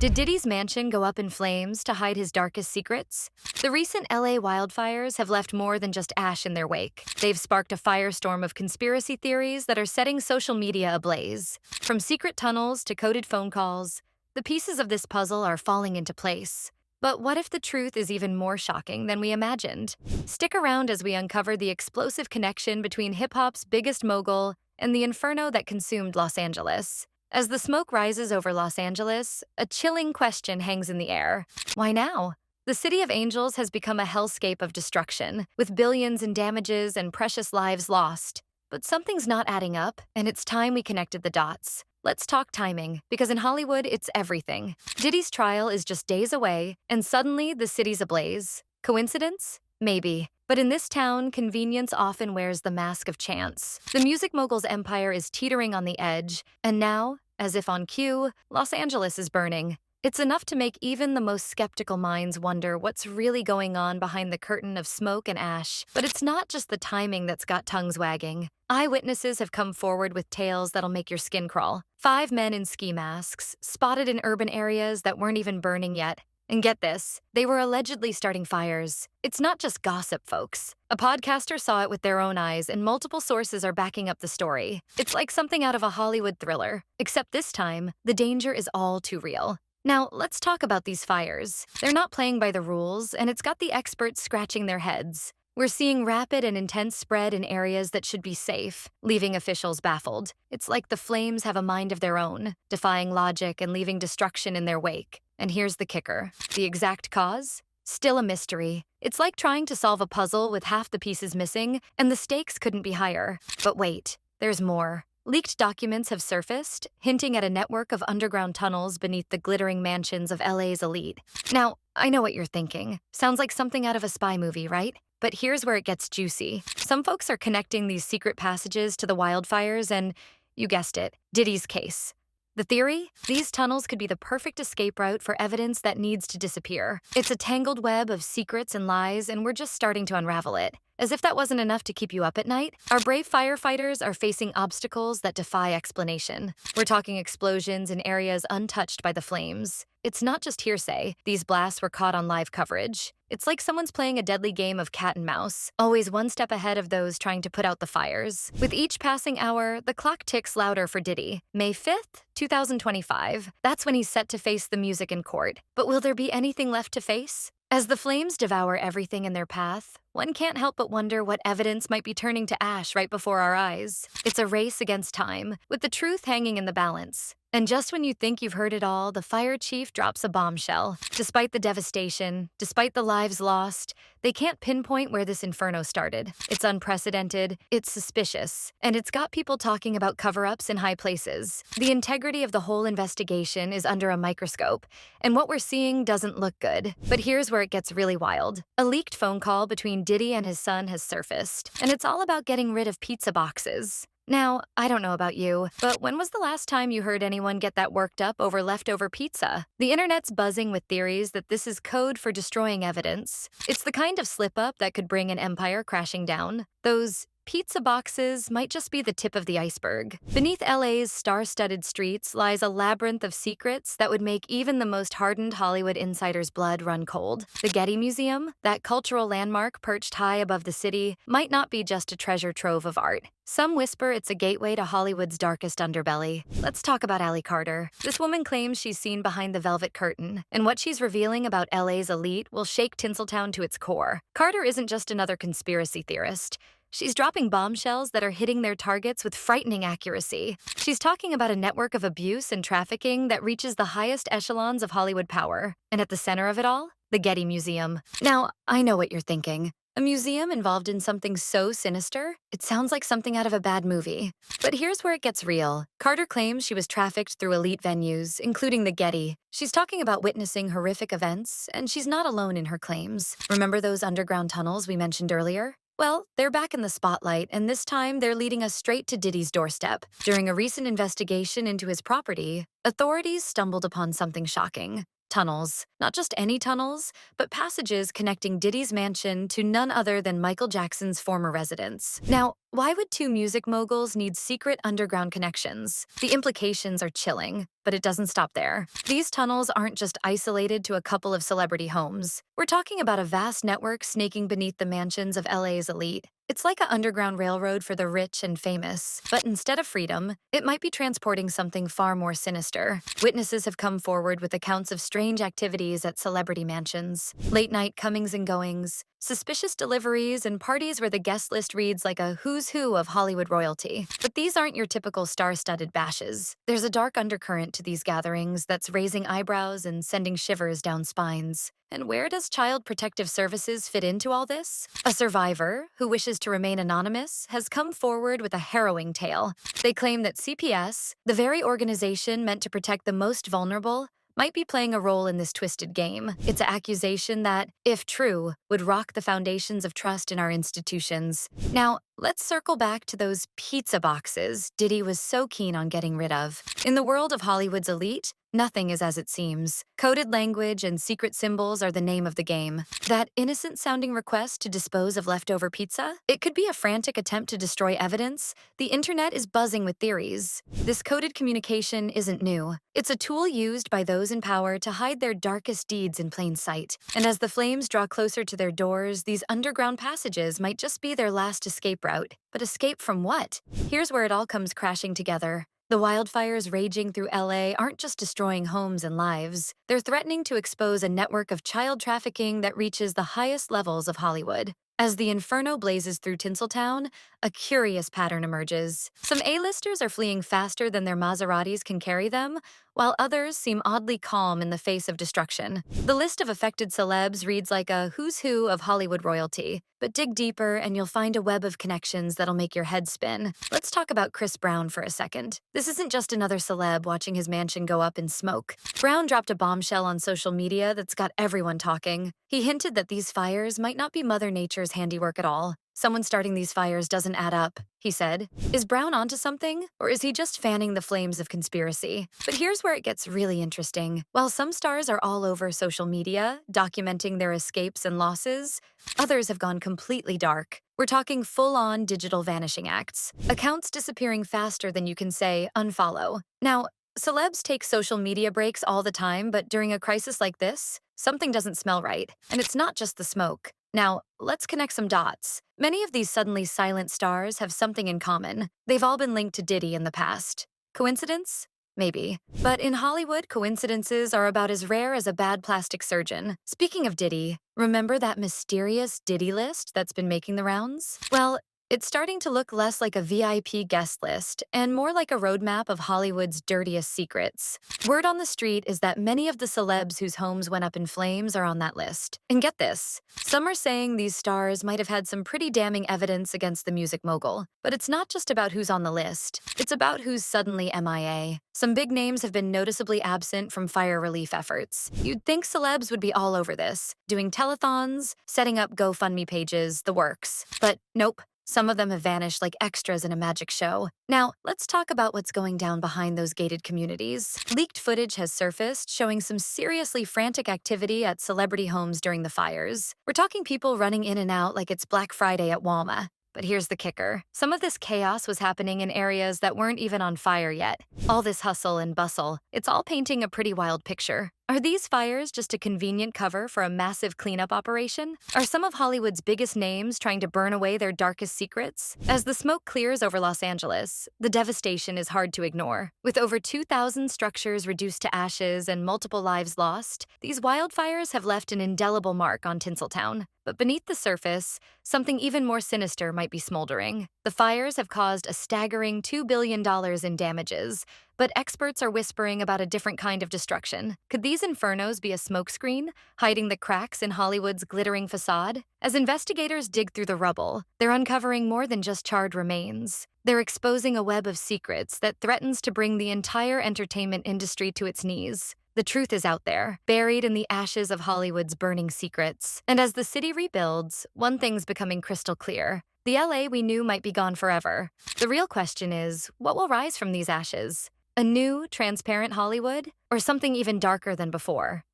Did Diddy's mansion go up in flames to hide his darkest secrets? The recent LA wildfires have left more than just ash in their wake. They've sparked a firestorm of conspiracy theories that are setting social media ablaze. From secret tunnels to coded phone calls, the pieces of this puzzle are falling into place. But what if the truth is even more shocking than we imagined? Stick around as we uncover the explosive connection between hip-hop's biggest mogul and the inferno that consumed Los Angeles. As the smoke rises over Los Angeles, a chilling question hangs in the air. Why now? The City of Angels has become a hellscape of destruction, with billions in damages and precious lives lost. But something's not adding up, and it's time we connected the dots. Let's talk timing, because in Hollywood, it's everything. Diddy's trial is just days away, and suddenly the city's ablaze. Coincidence? Maybe. But in this town, convenience often wears the mask of chance. The music mogul's empire is teetering on the edge, and now, as if on cue, Los Angeles is burning. It's enough to make even the most skeptical minds wonder what's really going on behind the curtain of smoke and ash. But it's not just the timing that's got tongues wagging. Eyewitnesses have come forward with tales that'll make your skin crawl. 5 men in ski masks, spotted in urban areas that weren't even burning yet. And get this, they were allegedly starting fires. It's not just gossip, folks. A podcaster saw it with their own eyes, and multiple sources are backing up the story. It's like something out of a Hollywood thriller. Except this time, the danger is all too real. Now, let's talk about these fires. They're not playing by the rules, and it's got the experts scratching their heads. We're seeing rapid and intense spread in areas that should be safe, leaving officials baffled. It's like the flames have a mind of their own, defying logic and leaving destruction in their wake. And here's the kicker. The exact cause? Still a mystery. It's like trying to solve a puzzle with half the pieces missing, and the stakes couldn't be higher. But wait, there's more. Leaked documents have surfaced, hinting at a network of underground tunnels beneath the glittering mansions of LA's elite. Now, I know what you're thinking. Sounds like something out of a spy movie, right? But here's where it gets juicy. Some folks are connecting these secret passages to the wildfires and, you guessed it, Diddy's case. The theory? These tunnels could be the perfect escape route for evidence that needs to disappear. It's a tangled web of secrets and lies, and we're just starting to unravel it. As if that wasn't enough to keep you up at night, our brave firefighters are facing obstacles that defy explanation. We're talking explosions in areas untouched by the flames. It's not just hearsay. These blasts were caught on live coverage. It's like someone's playing a deadly game of cat and mouse, always one step ahead of those trying to put out the fires. With each passing hour, the clock ticks louder for Diddy. May 5th, 2025. That's when he's set to face the music in court. But will there be anything left to face? As the flames devour everything in their path, one can't help but wonder what evidence might be turning to ash right before our eyes. It's a race against time, with the truth hanging in the balance. And just when you think you've heard it all, the fire chief drops a bombshell. Despite the devastation, despite the lives lost, they can't pinpoint where this inferno started. It's unprecedented, it's suspicious, and it's got people talking about cover-ups in high places. The integrity of the whole investigation is under a microscope, and what we're seeing doesn't look good. But here's where it gets really wild. A leaked phone call between Diddy and his son has surfaced, and it's all about getting rid of pizza boxes. Now, I don't know about you, but when was the last time you heard anyone get that worked up over leftover pizza? The internet's buzzing with theories that this is code for destroying evidence. It's the kind of slip-up that could bring an empire crashing down. Those pizza boxes might just be the tip of the iceberg. Beneath LA's star-studded streets lies a labyrinth of secrets that would make even the most hardened Hollywood insider's blood run cold. The Getty Museum, that cultural landmark perched high above the city, might not be just a treasure trove of art. Some whisper it's a gateway to Hollywood's darkest underbelly. Let's talk about Ally Carter. This woman claims she's seen behind the velvet curtain, and what she's revealing about LA's elite will shake Tinseltown to its core. Carter isn't just another conspiracy theorist. She's dropping bombshells that are hitting their targets with frightening accuracy. She's talking about a network of abuse and trafficking that reaches the highest echelons of Hollywood power. And at the center of it all, the Getty Museum. Now, I know what you're thinking. A museum involved in something so sinister? It sounds like something out of a bad movie. But here's where it gets real. Carter claims she was trafficked through elite venues, including the Getty. She's talking about witnessing horrific events, and she's not alone in her claims. Remember those underground tunnels we mentioned earlier? Well, they're back in the spotlight, and this time they're leading us straight to Diddy's doorstep. During a recent investigation into his property, authorities stumbled upon something shocking. Tunnels. Not just any tunnels, but passages connecting Diddy's mansion to none other than Michael Jackson's former residence. Now, why would two music moguls need secret underground connections? The implications are chilling, but it doesn't stop there. These tunnels aren't just isolated to a couple of celebrity homes. We're talking about a vast network snaking beneath the mansions of LA's elite. It's like an underground railroad for the rich and famous, but instead of freedom, it might be transporting something far more sinister. Witnesses have come forward with accounts of strange activities at celebrity mansions, late-night comings and goings, suspicious deliveries, and parties where the guest list reads like a who's who of Hollywood royalty. But these aren't your typical star-studded bashes. There's a dark undercurrent to these gatherings that's raising eyebrows and sending shivers down spines. And where does Child Protective Services fit into all this? A survivor, who wishes to remain anonymous, has come forward with a harrowing tale. They claim that CPS, the very organization meant to protect the most vulnerable, might be playing a role in this twisted game. It's an accusation that, if true, would rock the foundations of trust in our institutions. Now, let's circle back to those pizza boxes Diddy was so keen on getting rid of. In the world of Hollywood's elite, nothing is as it seems. Coded language and secret symbols are the name of the game. That innocent-sounding request to dispose of leftover pizza? It could be a frantic attempt to destroy evidence. The internet is buzzing with theories. This coded communication isn't new. It's a tool used by those in power to hide their darkest deeds in plain sight. And as the flames draw closer to their doors, these underground passages might just be their last escape route. But escape from what? Here's where it all comes crashing together. The wildfires raging through LA aren't just destroying homes and lives. They're threatening to expose a network of child trafficking that reaches the highest levels of Hollywood. As the inferno blazes through Tinseltown, a curious pattern emerges. Some A-listers are fleeing faster than their Maseratis can carry them, while others seem oddly calm in the face of destruction. The list of affected celebs reads like a who's who of Hollywood royalty, but dig deeper and you'll find a web of connections that'll make your head spin. Let's talk about Chris Brown for a second. This isn't just another celeb watching his mansion go up in smoke. Brown dropped a bombshell on social media that's got everyone talking. He hinted that these fires might not be Mother Nature's handiwork at all. Someone starting these fires doesn't add up, he said. Is Brown onto something, or is he just fanning the flames of conspiracy? But here's where it gets really interesting. While some stars are all over social media, documenting their escapes and losses, others have gone completely dark. We're talking full-on digital vanishing acts. Accounts disappearing faster than you can say unfollow. Now, celebs take social media breaks all the time, but during a crisis like this, something doesn't smell right. And it's not just the smoke. Now, let's connect some dots. Many of these suddenly silent stars have something in common. They've all been linked to Diddy in the past. Coincidence? Maybe. But in Hollywood, coincidences are about as rare as a bad plastic surgeon. Speaking of Diddy, remember that mysterious Diddy list that's been making the rounds? Well, it's starting to look less like a VIP guest list and more like a roadmap of Hollywood's dirtiest secrets. Word on the street is that many of the celebs whose homes went up in flames are on that list. And get this, some are saying these stars might have had some pretty damning evidence against the music mogul. But it's not just about who's on the list. It's about who's suddenly MIA. Some big names have been noticeably absent from fire relief efforts. You'd think celebs would be all over this, doing telethons, setting up GoFundMe pages, the works. But nope. Some of them have vanished like extras in a magic show. Now, let's talk about what's going down behind those gated communities. Leaked footage has surfaced showing some seriously frantic activity at celebrity homes during the fires. We're talking people running in and out like it's Black Friday at Walmart. But here's the kicker. Some of this chaos was happening in areas that weren't even on fire yet. All this hustle and bustle, it's all painting a pretty wild picture. Are these fires just a convenient cover for a massive cleanup operation? Are some of Hollywood's biggest names trying to burn away their darkest secrets? As the smoke clears over Los Angeles, the devastation is hard to ignore. With over 2,000 structures reduced to ashes and multiple lives lost, these wildfires have left an indelible mark on Tinseltown. But beneath the surface, something even more sinister might be smoldering. The fires have caused a staggering $2 billion in damages, but experts are whispering about a different kind of destruction. Could these infernos be a smokescreen, hiding the cracks in Hollywood's glittering facade? As investigators dig through the rubble, they're uncovering more than just charred remains. They're exposing a web of secrets that threatens to bring the entire entertainment industry to its knees. The truth is out there, buried in the ashes of Hollywood's burning secrets. And as the city rebuilds, one thing's becoming crystal clear. The LA we knew might be gone forever. The real question is, what will rise from these ashes? A new, transparent Hollywood, or something even darker than before?